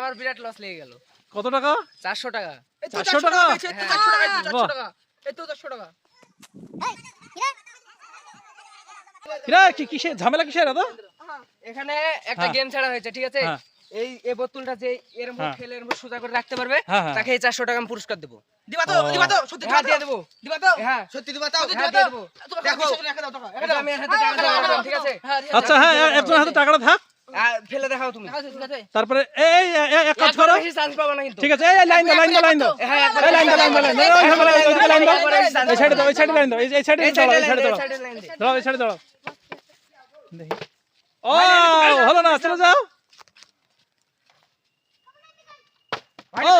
আমার বিরাট লস লেগে গেল। কত টাকা? 400 টাকা। 400 টাকা? হ্যাঁ। 400 টাকা এই তো 400 টাকা। কিরা কিসে ঝামেলা কিসের দাদা? এখানে একটা হ্যাঁ। গেম ছাড়া হয়েছে, ঠিক আছে? হ্যাঁ। এই বোতলটা যে এর মুখ হ্যাঁ। খেলে এর মুখ সোজা করে রাখতে পারবে, হ্যাঁ, হ্যাঁ। তাকে এই 400 টাকা আমি পুরস্কার দেব। দিবা তো সত্যি হ্যাঁ, দিয়ে দেবো। দিবা তো হ্যাঁ। সত্যি দিবা তো হ্যাঁ, দিয়ে দেবো। দেখো এটা আমি এর হাতে টাকা দিলাম, ঠিক আছে? আচ্ছা হ্যাঁ একজন হাতে টাকাটা থাক, ফেলে দেখাও তুমি। তারপরে এই এক কাজ করো, বেশি চান্স পাবে না কিন্তু। ঠিক আছে এই লাইন দাও হ্যাঁ, এই লাইন দাও এই লাইন দাও এই সাইডে দাও এই সাইডে লাইন দাও এই সাইডে এই দাও এই সাইডে সাইডে দাও লাইন দে। দাও এই সাইডে দাও দেখি। ও হলো না, চলে যাও। ও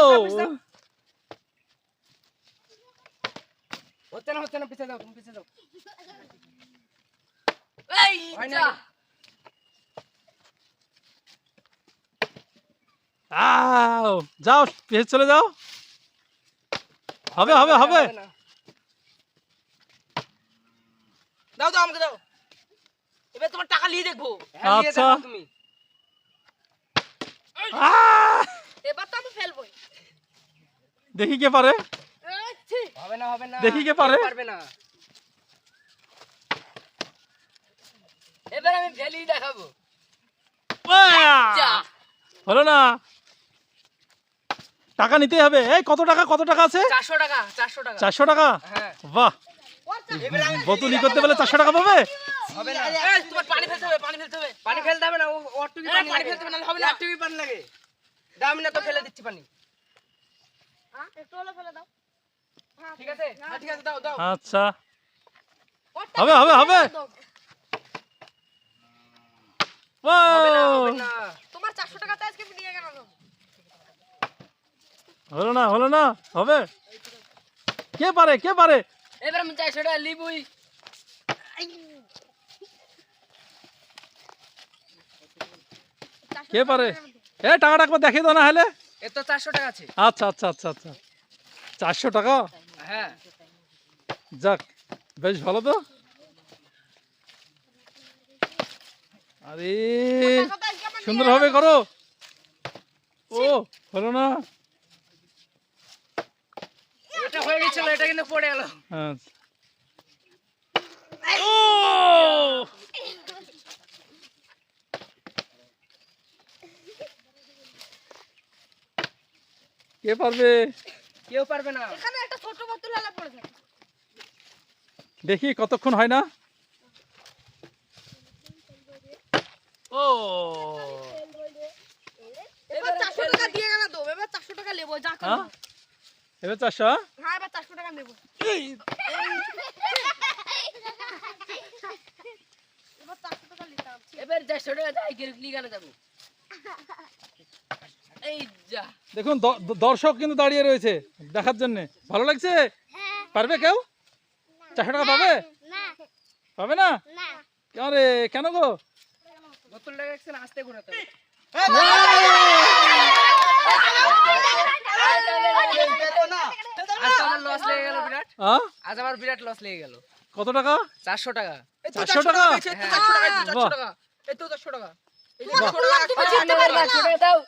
হচ্ছে না, পিছে যাও, তুমি পিছে যাও। এই হয় না। যা আও যাও পেছনে চলে যাও, হবে হবে হবে না। দাও দাও আমাকে দাও এবার তোমার টাকা নিয়ে দেখবো হ্যাঁ, দিয়ে আচ্ছা। দেখাও তুমি। আহ! এবার তো আমি ফেলবই। দেখি কে পারে, হবে না। দেখি কে পারে। পারবে না। এবার আমি ফেলেই দেখাবো। যা আহ! হলো না, টাকা নিতেই হবে। এই কত টাকা আছে? 400 টাকা, 400 টাকা। 400 টাকা? হ্যাঁ, বাহ, বোতল ই করতে বলে 400 টাকা পাবে? হবে না। এই তোমার পানি ফেলতে হবে পানি ফেলতে হবে পানি ফেলতে হবে না, ও অটুকি পানি পানি লাগে। ফেলতে হবে না, হবে না। অটুকি পানি লাগে। দাও, আমি না তো ফেলে দিচ্ছি পানি। হ্যাঁ একটু হলো ফেলে দাও। ঠিক আছে? হ্যাঁ ঠিক আছে দাও দাও আচ্ছা হবে হবে না, ও হবে না। তোমার 400 টাকা তো আজকে আমি নিয়ে গেলাম। হলো না হবে। কে পারে? এবার আমি 400 টাকা লিবই। কে পারে? এই টাকাটা একবার দেখিয়ে দাও না হলে। এ তো 400 টাকা আছে। আচ্ছা 400 টাকা, হ্যাঁ, যাক বেশ ভালো তো। আরে টাকা তো আজকে আমার নিয়ে সুন্দরভাবে করো। ও হলো না। এটা হয়ে গেছিল, এটা কিন্তু পড়ে গেল। আচ্ছা। ও কে পারবে? কেউ পারবে না। এখানে একটা ছোট বোতল হলে পড়ে যাবে। দেখি কতক্ষণ হয় না। ও এবার 400 টাকা দিয়ে গেল তো। এবার 400 টাকা নেব যা হ্যাঁ করব। এবার 400? হ্যাঁ এবার 400 টাকা নেব। এবার 400 টাকা নিতে হবে। এবার 400 টাকা যাই লিগানে যাব। এই যা দেখুন দর্শক কিন্তু দাঁড়িয়ে রয়েছে দেখার জন্য। ভালো লাগছে? পারবে কেউ? 400 টাকা পাবে? পাবে না? আরে কেন গো? বোতলটা একটু আস্তে ঘোরাতে হবে। আজ তো আমার লস লেগে গেল বিরাট। হ্যাঁ? আজ আমার বিরাট লস লেগে গেল। কত টাকা? 400 টাকা। 400 টাকা? এই তো 400 টাকা এই তো 400 টাকা এই তো 400 টাকা এই তো 400 টাকা তুমি জিততে পারবে না। দাও।